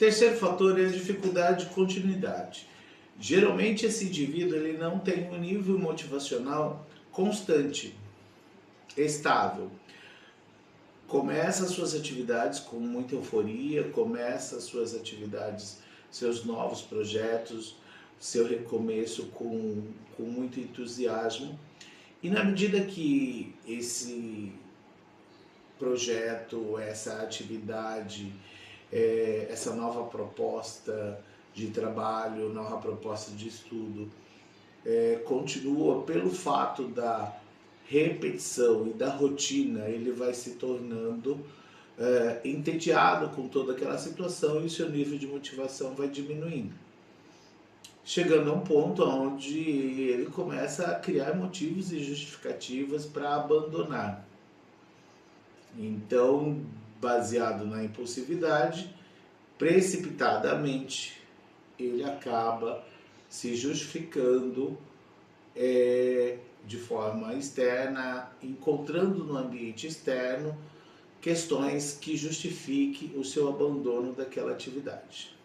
Terceiro fator é a dificuldade de continuidade. Geralmente esse indivíduo ele não tem um nível motivacional constante, estável. Começa as suas atividades com muita euforia, começa as suas atividades, seus novos projetos, seu recomeço com muito entusiasmo. E na medida que esse projeto, essa atividade, essa nova proposta de trabalho, nova proposta de estudo, continua pelo fato da repetição e da rotina, ele vai se tornando entediado com toda aquela situação e seu nível de motivação vai diminuindo. Chegando a um ponto onde ele começa a criar motivos e justificativas para abandonar. Então, baseado na impulsividade, precipitadamente, ele acaba se justificando de forma externa, encontrando no ambiente externo questões que justifiquem o seu abandono daquela atividade.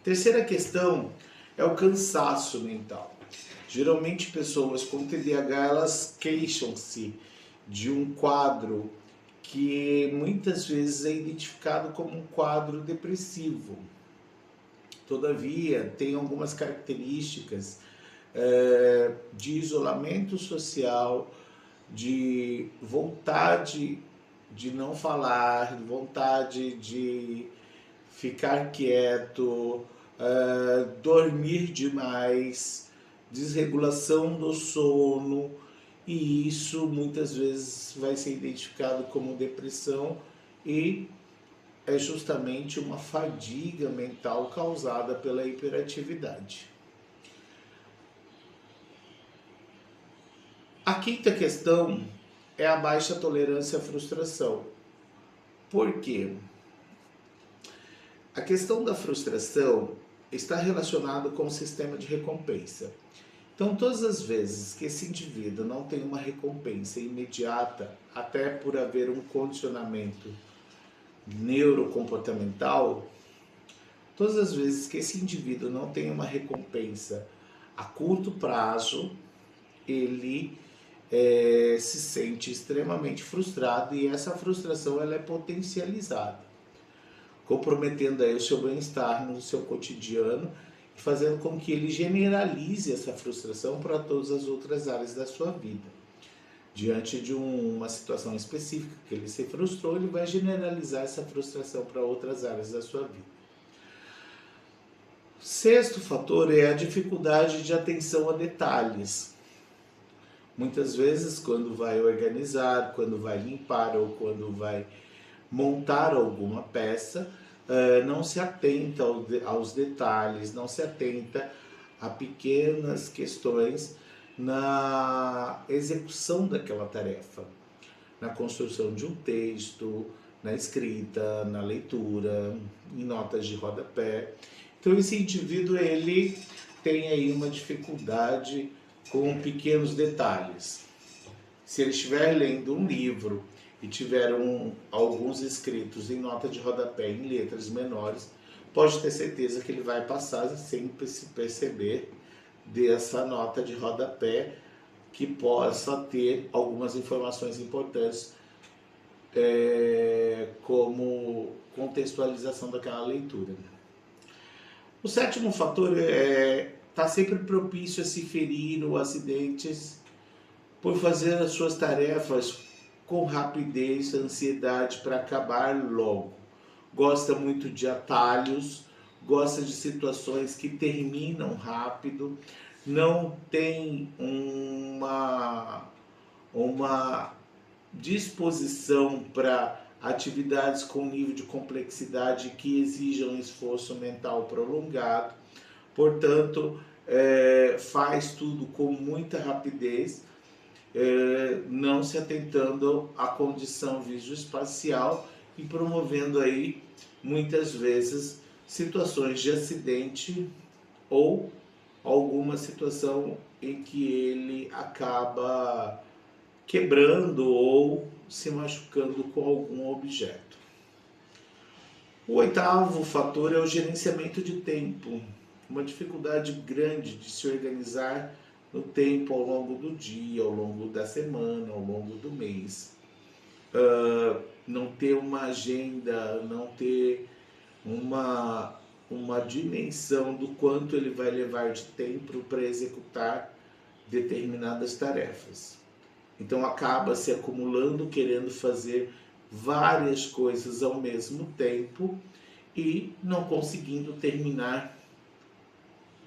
Terceira questão é o cansaço mental. Geralmente pessoas com TDAH elas queixam-se de um quadro que muitas vezes é identificado como um quadro depressivo. Todavia, tem algumas características de isolamento social, de vontade de não falar, vontade de ficar quieto, dormir demais, desregulação do sono, e isso muitas vezes vai ser identificado como depressão e é justamente uma fadiga mental causada pela hiperatividade. A quinta questão é a baixa tolerância à frustração. Por quê? A questão da frustração está relacionada com o sistema de recompensa. Então, todas as vezes que esse indivíduo não tem uma recompensa imediata, até por haver um condicionamento neurocomportamental, todas as vezes que esse indivíduo não tem uma recompensa a curto prazo, ele se sente extremamente frustrado e essa frustração ela é potencializada, comprometendo aí o seu bem-estar no seu cotidiano e fazendo com que ele generalize essa frustração para todas as outras áreas da sua vida. Diante de uma situação específica que ele se frustrou, ele vai generalizar essa frustração para outras áreas da sua vida. Sexto fator é a dificuldade de atenção a detalhes. Muitas vezes, quando vai organizar, quando vai limpar ou quando vai montar alguma peça, não se atenta aos detalhes, não se atenta a pequenas questões na execução daquela tarefa, na construção de um texto, na escrita, na leitura, em notas de rodapé. Então esse indivíduo ele tem aí uma dificuldade com pequenos detalhes. Se ele estiver lendo um livro e tiver alguns escritos em nota de rodapé em letras menores, pode ter certeza que ele vai passar sem se perceber dessa nota de rodapé que possa ter algumas informações importantes como contextualização daquela leitura. O sétimo fator está sempre propício a se ferir ou acidentes por fazer as suas tarefas com rapidez, ansiedade para acabar logo. Gosta muito de atalhos, gosta de situações que terminam rápido, não tem uma disposição para atividades com nível de complexidade que exijam um esforço mental prolongado. Portanto, faz tudo com muita rapidez, não se atentando à condição visoespacial e promovendo aí muitas vezes situações de acidente ou alguma situação em que ele acaba quebrando ou se machucando com algum objeto. O oitavo fator é o gerenciamento de tempo, uma dificuldade grande de se organizar no tempo ao longo do dia, ao longo da semana, ao longo do mês. Não ter uma agenda, não ter uma dimensão do quanto ele vai levar de tempo para executar determinadas tarefas. Então acaba se acumulando, querendo fazer várias coisas ao mesmo tempo e não conseguindo terminar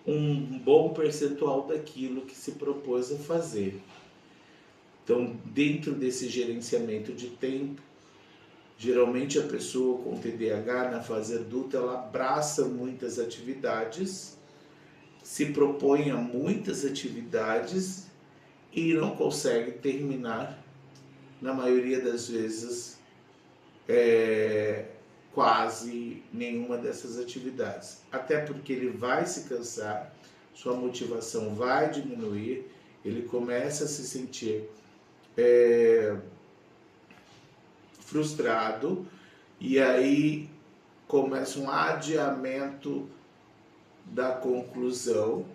um bom percentual daquilo que se propôs a fazer. Então, dentro desse gerenciamento de tempo, geralmente a pessoa com TDAH na fase adulta, ela abraça muitas atividades, se propõe a muitas atividades e não consegue terminar, na maioria das vezes, quase nenhuma dessas atividades. Até porque ele vai se cansar, sua motivação vai diminuir, ele começa a se sentir frustrado e aí começa um adiamento da conclusão,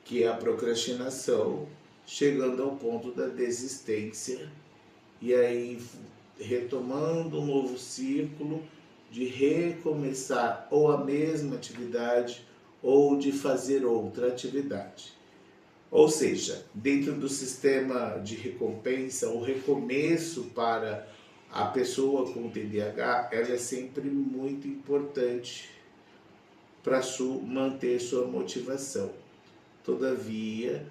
que é a procrastinação, chegando ao ponto da desistência e aí retomando um novo ciclo de recomeçar ou a mesma atividade ou de fazer outra atividade. Ou seja, dentro do sistema de recompensa, o recomeço para a pessoa com TDAH, ela é sempre muito importante para manter sua motivação. Todavia,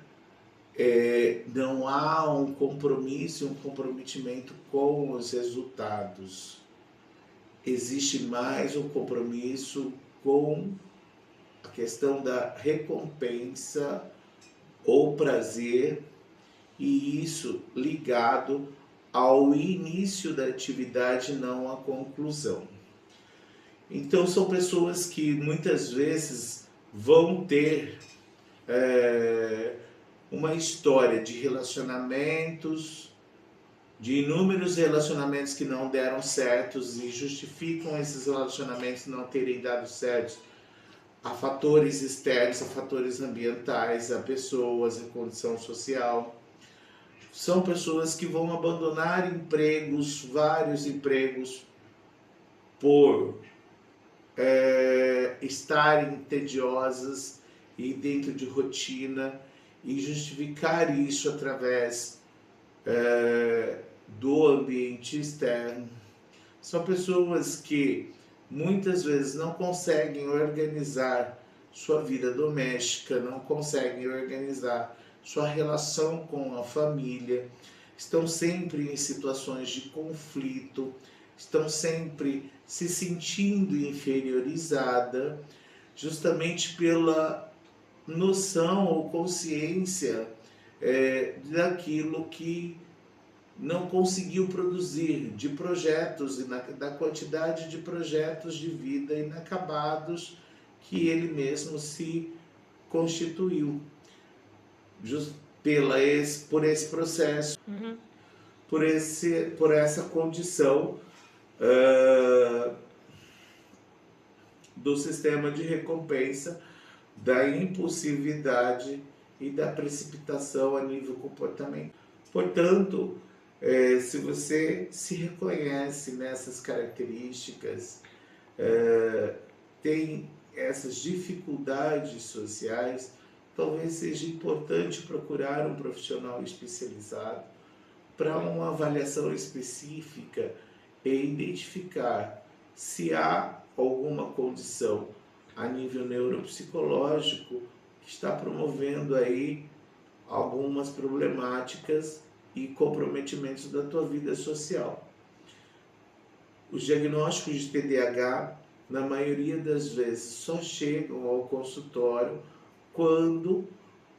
não há um compromisso, um comprometimento com os resultados. Existe mais um compromisso com a questão da recompensa ou prazer, e isso ligado ao início da atividade, não à conclusão. Então são pessoas que muitas vezes vão ter uma história de relacionamentos, de inúmeros relacionamentos que não deram certos e justificam esses relacionamentos não terem dado certo a fatores externos, a fatores ambientais, a pessoas, a condição social. São pessoas que vão abandonar empregos, vários empregos, por estarem tediosas e dentro de rotina e justificar isso através do ambiente externo. São pessoas que muitas vezes não conseguem organizar sua vida doméstica, não conseguem organizar sua relação com a família, estão sempre em situações de conflito, estão sempre se sentindo inferiorizada, justamente pela noção ou consciência daquilo que não conseguiu produzir, de projetos, da quantidade de projetos de vida inacabados que ele mesmo se constituiu, por esse processo, por essa condição do sistema de recompensa, da impulsividade e da precipitação a nível comportamental. Portanto, se você se reconhece nessas características, tem essas dificuldades sociais, talvez seja importante procurar um profissional especializado para uma avaliação específica e identificar se há alguma condição a nível neuropsicológico que está promovendo aí algumas problemáticas e comprometimentos da tua vida social. Os diagnósticos de TDAH, na maioria das vezes, só chegam ao consultório quando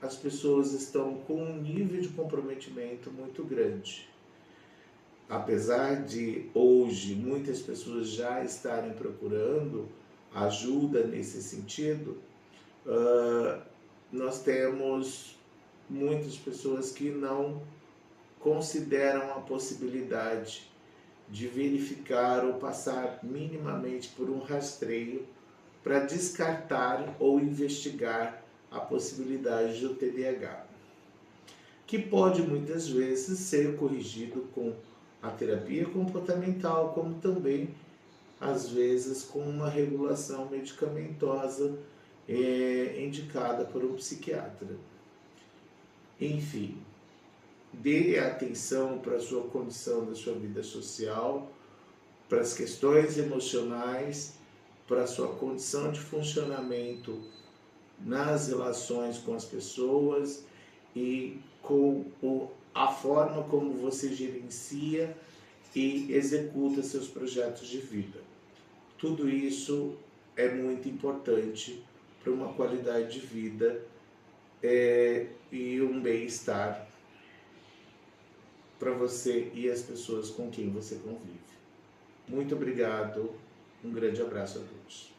as pessoas estão com um nível de comprometimento muito grande. Apesar de hoje muitas pessoas já estarem procurando ajuda nesse sentido, nós temos muitas pessoas que não consideram a possibilidade de verificar ou passar minimamente por um rastreio para descartar ou investigar a possibilidade do TDAH, que pode muitas vezes ser corrigido com a terapia comportamental, como também às vezes com uma regulação medicamentosa indicada por um psiquiatra. Enfim, dê atenção para a sua condição da sua vida social, para as questões emocionais, para a sua condição de funcionamento nas relações com as pessoas e com a forma como você gerencia e executa seus projetos de vida. Tudo isso é muito importante para uma qualidade de vida e um bem-estar para você e as pessoas com quem você convive. Muito obrigado, um grande abraço a todos.